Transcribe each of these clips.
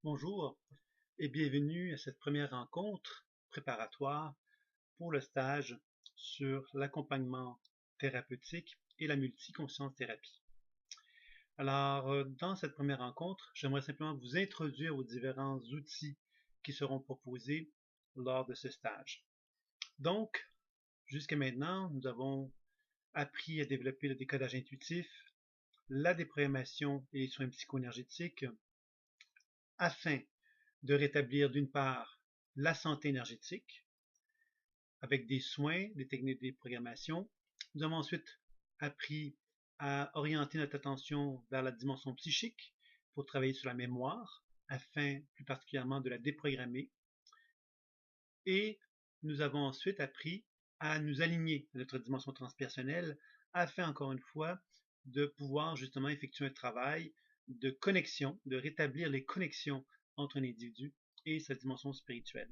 Bonjour et bienvenue à cette première rencontre préparatoire pour le stage sur l'accompagnement thérapeutique et la multiconscience thérapie. Alors, dans cette première rencontre, j'aimerais simplement vous introduire aux différents outils qui seront proposés lors de ce stage. Donc, jusqu'à maintenant, nous avons appris à développer le décodage intuitif, la déprogrammation et les soins psychoénergétiques afin de rétablir d'une part la santé énergétique avec des soins, des techniques de déprogrammation. Nous avons ensuite appris à orienter notre attention vers la dimension psychique pour travailler sur la mémoire afin plus particulièrement de la déprogrammer. Et nous avons ensuite appris à nous aligner à notre dimension transpersonnelle afin encore une fois de pouvoir justement effectuer un travail de connexion, de rétablir les connexions entre un individu et sa dimension spirituelle.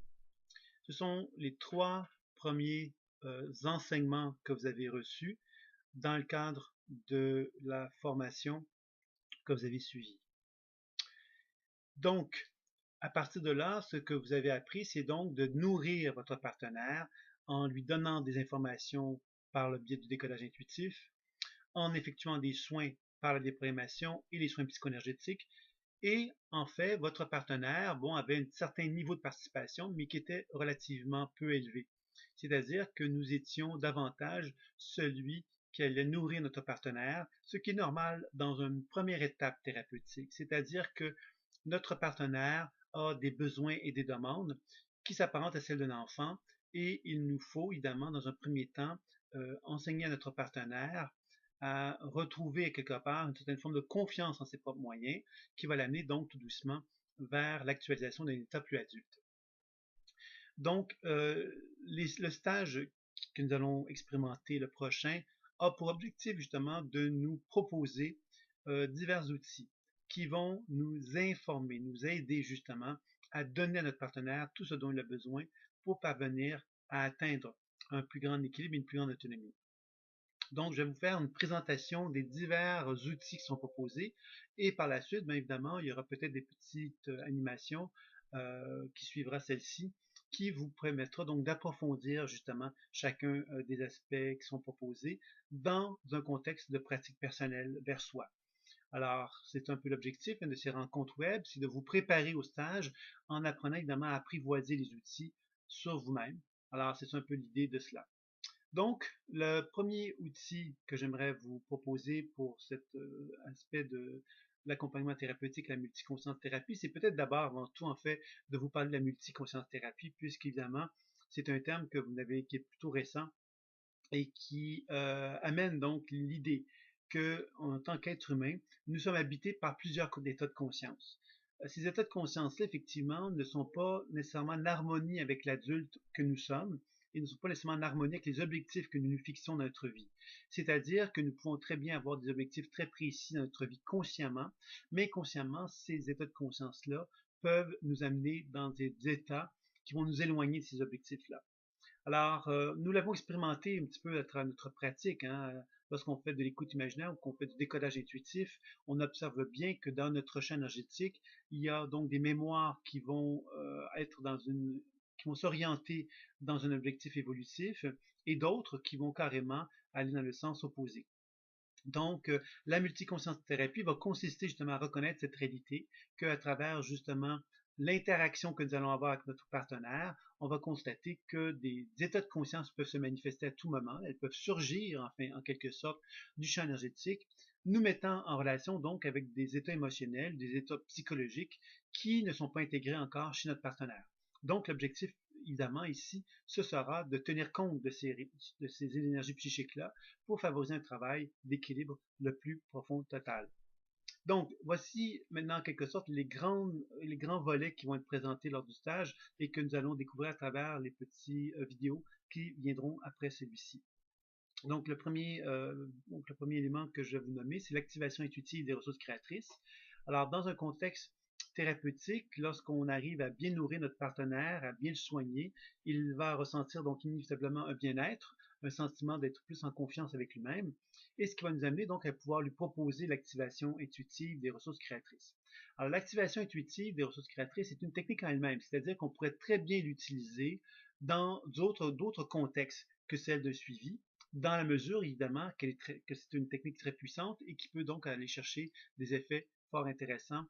Ce sont les trois premiers enseignements que vous avez reçus dans le cadre de la formation que vous avez suivie. Donc, à partir de là, ce que vous avez appris, c'est donc de nourrir votre partenaire en lui donnant des informations par le biais du décodage intuitif, en effectuant des soins par la déprogrammation et les soins psychoénergétiques. Et en fait, votre partenaire, avait un certain niveau de participation, mais qui était relativement peu élevé. C'est-à-dire que nous étions davantage celui qui allait nourrir notre partenaire, ce qui est normal dans une première étape thérapeutique. C'est-à-dire que notre partenaire a des besoins et des demandes qui s'apparentent à celles d'un enfant et il nous faut évidemment dans un premier temps enseigner à notre partenaire à retrouver quelque part une certaine forme de confiance en ses propres moyens qui va l'amener donc tout doucement vers l'actualisation d'un état plus adulte. Donc, le stage que nous allons expérimenter le prochain a pour objectif justement de nous proposer divers outils qui vont nous informer, nous aider justement à donner à notre partenaire tout ce dont il a besoin pour parvenir à atteindre un plus grand équilibre et une plus grande autonomie. Donc, je vais vous faire une présentation des divers outils qui sont proposés et par la suite, bien évidemment, il y aura peut-être des petites animations qui suivra celle-ci qui vous permettra donc d'approfondir justement chacun des aspects qui sont proposés dans un contexte de pratique personnelle vers soi. Alors, c'est un peu l'objectif de ces rencontres web, c'est de vous préparer au stage en apprenant évidemment à apprivoiser les outils sur vous-même. Alors, c'est un peu l'idée de cela. Donc, le premier outil que j'aimerais vous proposer pour cet aspect de l'accompagnement thérapeutique, la multiconscience thérapie, c'est peut-être d'abord, avant tout, en fait, de vous parler de la multiconscience thérapie, puisqu'évidemment, c'est un terme qui est plutôt récent et qui amène donc l'idée que, en tant qu'être humain, nous sommes habités par plusieurs états de conscience. Ces états de conscience-là, effectivement, ne sont pas nécessairement en harmonie avec l'adulte que nous sommes et ne sont pas nécessairement en harmonie avec les objectifs que nous nous fixons dans notre vie. C'est-à-dire que nous pouvons très bien avoir des objectifs très précis dans notre vie consciemment, mais inconsciemment, ces états de conscience-là peuvent nous amener dans des états qui vont nous éloigner de ces objectifs-là. Alors, nous l'avons expérimenté un petit peu à travers notre pratique, hein, lorsqu'on fait de l'écoute imaginaire ou qu'on fait du décodage intuitif, on observe bien que dans notre champ énergétique, il y a donc des mémoires qui vont qui vont s'orienter dans un objectif évolutif et d'autres qui vont carrément aller dans le sens opposé. Donc, la multiconscience thérapie va consister justement à reconnaître cette réalité qu'à travers justement l'interaction que nous allons avoir avec notre partenaire, on va constater que des états de conscience peuvent se manifester à tout moment, elles peuvent surgir enfin en quelque sorte du champ énergétique, nous mettant en relation donc avec des états émotionnels, des états psychologiques qui ne sont pas intégrés encore chez notre partenaire. Donc l'objectif évidemment ici, ce sera de tenir compte de ces énergies psychiques-là pour favoriser un travail d'équilibre le plus profond total. Donc, voici maintenant en quelque sorte les grands volets qui vont être présentés lors du stage et que nous allons découvrir à travers les petits vidéos qui viendront après celui-ci. Donc le premier élément que je vais vous nommer, c'est l'activation intuitive des ressources créatrices. Alors, dans un contexte thérapeutique, lorsqu'on arrive à bien nourrir notre partenaire, à bien le soigner, il va ressentir donc inévitablement un bien-être, un sentiment d'être plus en confiance avec lui-même, et ce qui va nous amener donc à pouvoir lui proposer l'activation intuitive des ressources créatrices. Alors l'activation intuitive des ressources créatrices est une technique en elle-même, c'est-à-dire qu'on pourrait très bien l'utiliser dans d'autres contextes que celle de suivi, dans la mesure évidemment que c'est une technique très puissante et qui peut donc aller chercher des effets fort intéressants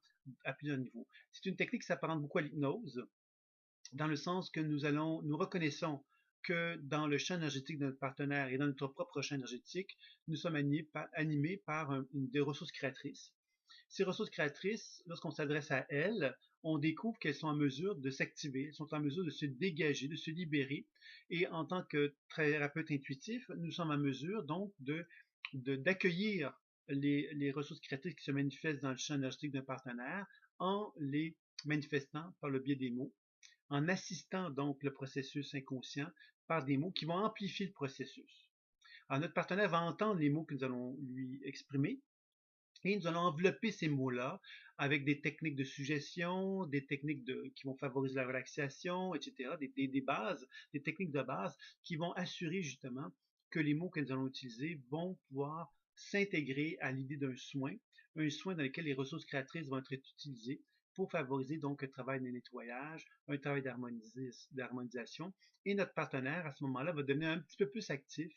à plusieurs niveaux. C'est une technique qui s'apparente beaucoup à l'hypnose, dans le sens que nous reconnaissons que dans le champ énergétique de notre partenaire et dans notre propre champ énergétique, nous sommes animés par des ressources créatrices. Ces ressources créatrices, lorsqu'on s'adresse à elles, on découvre qu'elles sont en mesure de s'activer, elles sont en mesure de se dégager, de se libérer. Et en tant que thérapeute intuitif, nous sommes en mesure donc d'accueillir les ressources créatrices qui se manifestent dans le champ énergétique d'un partenaire en les manifestant par le biais des mots, en assistant donc le processus inconscient par des mots qui vont amplifier le processus. Alors notre partenaire va entendre les mots que nous allons lui exprimer, et nous allons envelopper ces mots-là avec des techniques de suggestion, des techniques qui vont favoriser la relaxation, etc., des bases, des techniques de base qui vont assurer justement que les mots que nous allons utiliser vont pouvoir s'intégrer à l'idée d'un soin dans lequel les ressources créatrices vont être utilisées pour favoriser donc un travail de nettoyage, un travail d'harmonisation. Et notre partenaire, à ce moment-là, va devenir un petit peu plus actif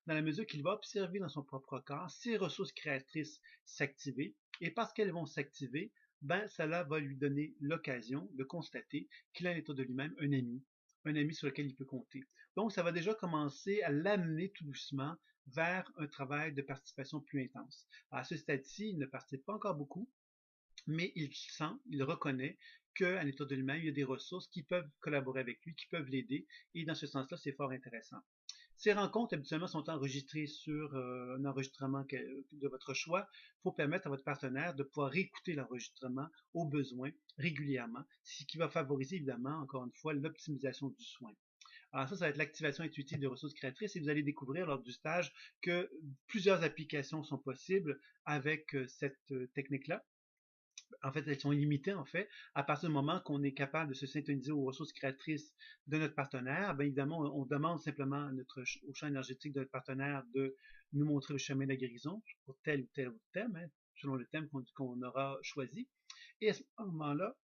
dans la mesure qu'il va observer dans son propre corps ses ressources créatrices s'activer. Et parce qu'elles vont s'activer, ben, cela va lui donner l'occasion de constater qu'il a à l'intérieur de lui-même un ami sur lequel il peut compter. Donc, ça va déjà commencer à l'amener tout doucement vers un travail de participation plus intense. À ce stade-ci, il ne participe pas encore beaucoup, mais il sent, il reconnaît qu'à l'intérieur de lui-même, il y a des ressources qui peuvent collaborer avec lui, qui peuvent l'aider, et dans ce sens-là, c'est fort intéressant. Ces rencontres, habituellement, sont enregistrées sur un enregistrement de votre choix pour permettre à votre partenaire de pouvoir réécouter l'enregistrement au besoin régulièrement, ce qui va favoriser évidemment, encore une fois, l'optimisation du soin. Alors ça va être l'activation intuitive des ressources créatrices et vous allez découvrir lors du stage que plusieurs applications sont possibles avec cette technique-là. En fait, elles sont limitées, en fait, à partir du moment qu'on est capable de se syntoniser aux ressources créatrices de notre partenaire. Bien évidemment, on demande simplement au champ énergétique de notre partenaire de nous montrer le chemin de la guérison pour tel ou tel autre thème, hein, selon le thème qu'on aura choisi. Et à ce moment-là,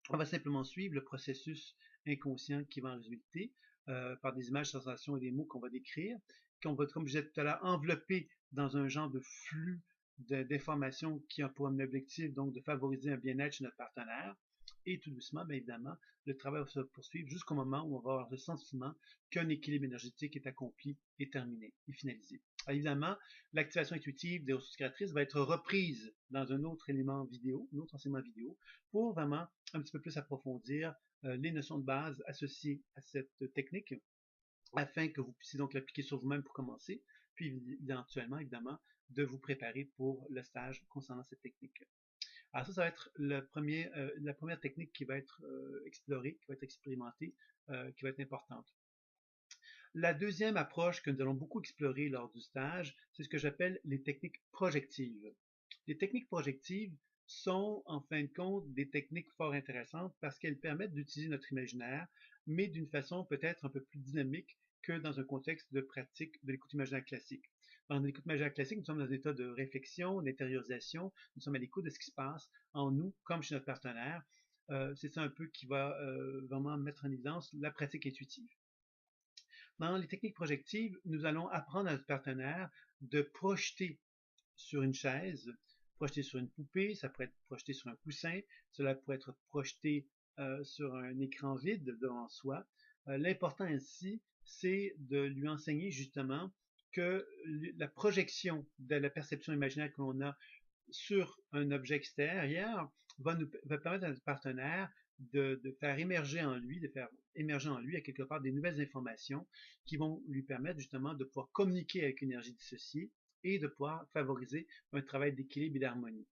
on va simplement suivre le processus inconscient qui va en résulter par des images, sensations et des mots qu'on va décrire, qu'on va, comme je disais tout à l'heure, envelopper dans un genre de flux d'informations qui ont pour un objectif donc de favoriser un bien-être chez notre partenaire. Et tout doucement, bien évidemment, le travail va se poursuivre jusqu'au moment où on va avoir le sentiment qu'un équilibre énergétique est accompli et terminé et finalisé. Alors évidemment, l'activation intuitive des ressources créatrices va être reprise dans un autre élément vidéo, un autre enseignement vidéo, pour vraiment un petit peu plus approfondir les notions de base associées à cette technique, afin que vous puissiez donc l'appliquer sur vous-même pour commencer, puis éventuellement, évidemment, de vous préparer pour le stage concernant cette technique. Alors ça va être la première technique qui va être explorée, qui va être expérimentée, qui va être importante. La deuxième approche que nous allons beaucoup explorer lors du stage, c'est ce que j'appelle les techniques projectives. Les techniques projectives sont, en fin de compte, des techniques fort intéressantes parce qu'elles permettent d'utiliser notre imaginaire, mais d'une façon peut-être un peu plus dynamique que dans un contexte de pratique de l'écoute imaginaire classique. Dans l'écoute imaginaire classique, nous sommes dans un état de réflexion, d'intériorisation, nous sommes à l'écoute de ce qui se passe en nous comme chez notre partenaire. C'est ça un peu qui va vraiment mettre en évidence la pratique intuitive. Dans les techniques projectives, nous allons apprendre à notre partenaire de projeter sur une chaise, projeté sur une poupée, ça pourrait être projeté sur un coussin, cela pourrait être projeté sur un écran vide devant soi. L'important ici, c'est de lui enseigner justement que la projection de la perception imaginaire que l'on a sur un objet extérieur va permettre à notre partenaire de faire émerger en lui, à quelque part des nouvelles informations qui vont lui permettre justement de pouvoir communiquer avec une énergie dissociée et de pouvoir favoriser un travail d'équilibre et d'harmonie.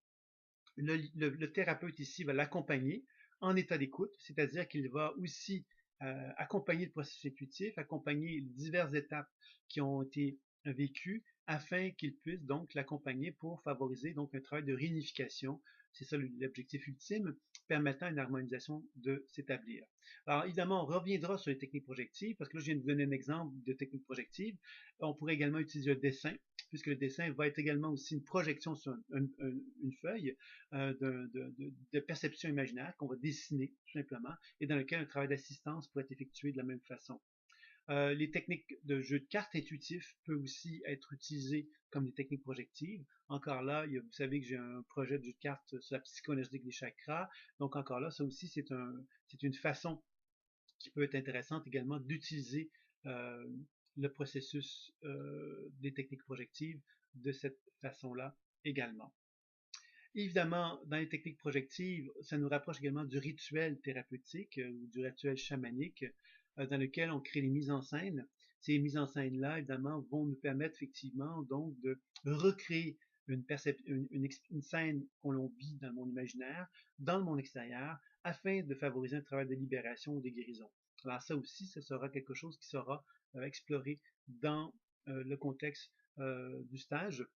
Le thérapeute ici va l'accompagner en état d'écoute, c'est-à-dire qu'il va aussi accompagner le processus intuitif, accompagner les diverses étapes qui ont été vécu afin qu'il puisse donc l'accompagner pour favoriser donc un travail de réunification. C'est ça l'objectif ultime, permettant une harmonisation de s'établir. Alors évidemment, on reviendra sur les techniques projectives, parce que là, je viens de vous donner un exemple de technique projective. On pourrait également utiliser le dessin, puisque le dessin va être également aussi une projection sur une feuille de perception imaginaire qu'on va dessiner tout simplement, et dans lequel un travail d'assistance pourrait être effectué de la même façon. Les techniques de jeu de cartes intuitif peuvent aussi être utilisées comme des techniques projectives. Encore là, vous savez que j'ai un projet de jeu de cartes sur la psychoénergétique des chakras. Donc encore là, ça aussi, c'est une façon qui peut être intéressante également d'utiliser euh, le processus des techniques projectives de cette façon-là également. Évidemment, dans les techniques projectives, ça nous rapproche également du rituel thérapeutique ou du rituel chamanique dans lequel on crée les mises en scène. Ces mises en scène-là, évidemment, vont nous permettre effectivement donc de recréer une scène qu'on l'on vit dans le monde imaginaire, dans le monde extérieur, afin de favoriser un travail de libération ou de guérison. Alors ça aussi, ce sera quelque chose qui sera exploré dans le contexte du stage,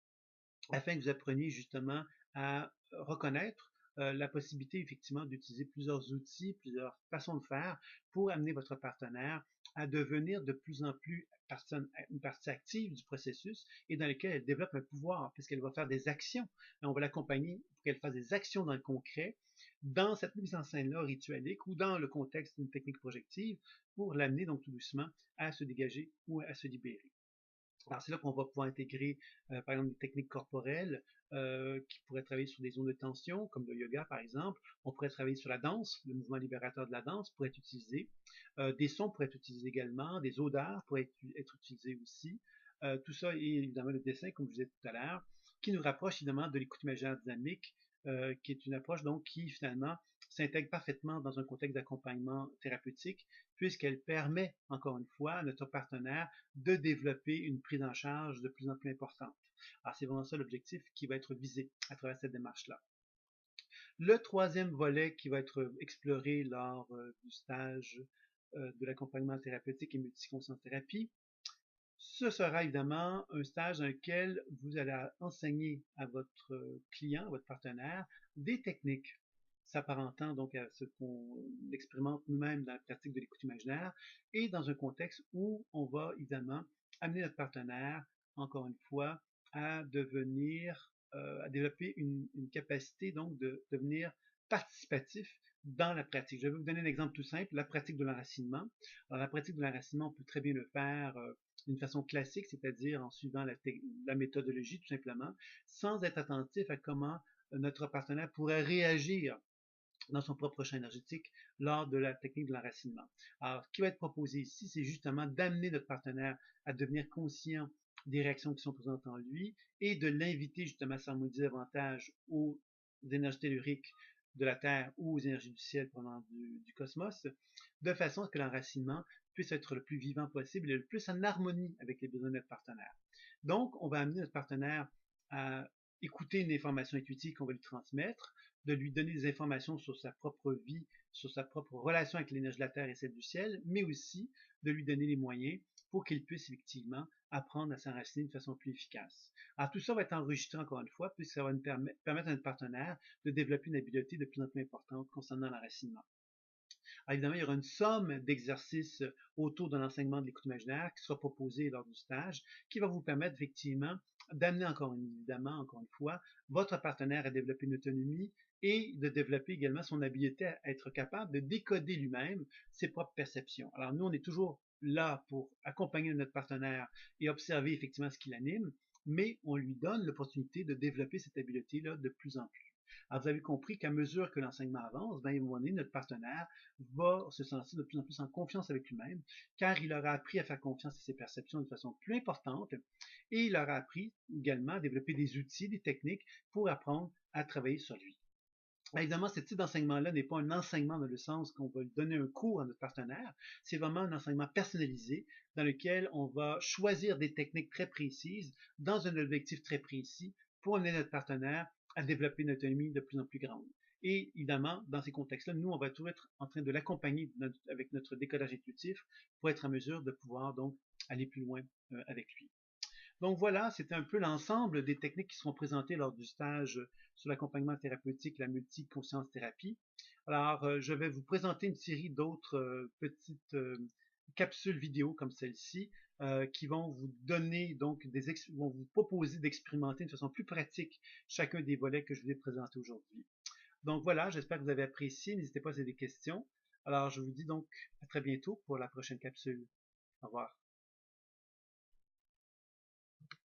afin que vous appreniez justement à reconnaître la possibilité effectivement d'utiliser plusieurs outils, plusieurs façons de faire pour amener votre partenaire à devenir de plus en plus une partie active du processus et dans lequel elle développe un pouvoir puisqu'elle va faire des actions. Et on va l'accompagner pour qu'elle fasse des actions dans le concret, dans cette mise en scène-là ritualique ou dans le contexte d'une technique projective pour l'amener donc tout doucement à se dégager ou à se libérer. Alors c'est là qu'on va pouvoir intégrer, par exemple, des techniques corporelles qui pourraient travailler sur des zones de tension, comme le yoga par exemple. On pourrait travailler sur la danse, le mouvement libérateur de la danse pourrait être utilisé. Des sons pourraient être utilisés également, des odeurs pourraient être utilisés aussi. Tout ça et évidemment le dessin, comme je vous disais tout à l'heure, qui nous rapproche évidemment de l'écoute imaginaire dynamique, qui est une approche donc qui finalement s'intègre parfaitement dans un contexte d'accompagnement thérapeutique, puisqu'elle permet, encore une fois, à notre partenaire de développer une prise en charge de plus en plus importante. Alors, c'est vraiment ça l'objectif qui va être visé à travers cette démarche-là. Le troisième volet qui va être exploré lors du stage de l'accompagnement thérapeutique et multiconscience thérapie, ce sera évidemment un stage dans lequel vous allez enseigner à votre client, à votre partenaire, des techniques s'apparentant donc à ce qu'on expérimente nous-mêmes dans la pratique de l'écoute imaginaire et dans un contexte où on va évidemment amener notre partenaire, encore une fois, à à développer une capacité donc de devenir participatif dans la pratique. Je vais vous donner un exemple tout simple, la pratique de l'enracinement. Alors, la pratique de l'enracinement, on peut très bien le faire d'une façon classique, c'est-à-dire en suivant la méthodologie tout simplement, sans être attentif à comment notre partenaire pourrait réagir dans son propre champ énergétique lors de la technique de l'enracinement. Alors, ce qui va être proposé ici, c'est justement d'amener notre partenaire à devenir conscient des réactions qui sont présentes en lui et de l'inviter justement à s'harmoniser davantage aux énergies telluriques de la Terre ou aux énergies du ciel provenant du cosmos, de façon à ce que l'enracinement puisse être le plus vivant possible et le plus en harmonie avec les besoins de notre partenaire. Donc, on va amener notre partenaire à écouter une information intuitive qu'on va lui transmettre, de lui donner des informations sur sa propre vie, sur sa propre relation avec l'énergie de la Terre et celle du ciel, mais aussi de lui donner les moyens pour qu'il puisse effectivement apprendre à s'enraciner de façon plus efficace. Alors tout ça va être enregistré encore une fois, puisque ça va nous permettre à notre partenaire de développer une habileté de plus en plus importante concernant l'enracinement. Alors évidemment, il y aura une somme d'exercices autour de l'enseignement de l'écoute imaginaire qui sera proposée lors du stage, qui va vous permettre effectivement d'amener encore une fois, votre partenaire à développer une autonomie et de développer également son habileté à être capable de décoder lui-même ses propres perceptions. Alors nous, on est toujours là pour accompagner notre partenaire et observer effectivement ce qui l'anime, mais on lui donne l'opportunité de développer cette habileté-là de plus en plus. Alors, vous avez compris qu'à mesure que l'enseignement avance, à un moment donné, notre partenaire va se sentir de plus en plus en confiance avec lui-même, car il aura appris à faire confiance à ses perceptions de façon plus importante, et il aura appris également à développer des outils, des techniques pour apprendre à travailler sur lui. Évidemment, ce type d'enseignement-là n'est pas un enseignement dans le sens qu'on va donner un cours à notre partenaire, c'est vraiment un enseignement personnalisé dans lequel on va choisir des techniques très précises dans un objectif très précis pour amener notre partenaire à développer une autonomie de plus en plus grande. Et évidemment, dans ces contextes-là, nous, on va toujours être en train de l'accompagner avec notre décodage intuitif pour être en mesure de pouvoir donc aller plus loin avec lui. Donc voilà, c'était un peu l'ensemble des techniques qui seront présentées lors du stage sur l'accompagnement thérapeutique, la multiconscience thérapie. Alors, je vais vous présenter une série d'autres petites capsules vidéo comme celle-ci qui vont vous donner donc vont vous proposer d'expérimenter de façon plus pratique chacun des volets que je vous ai présentés aujourd'hui. Donc voilà, j'espère que vous avez apprécié. N'hésitez pas si vous avez des questions. Alors, je vous dis donc à très bientôt pour la prochaine capsule. Au revoir.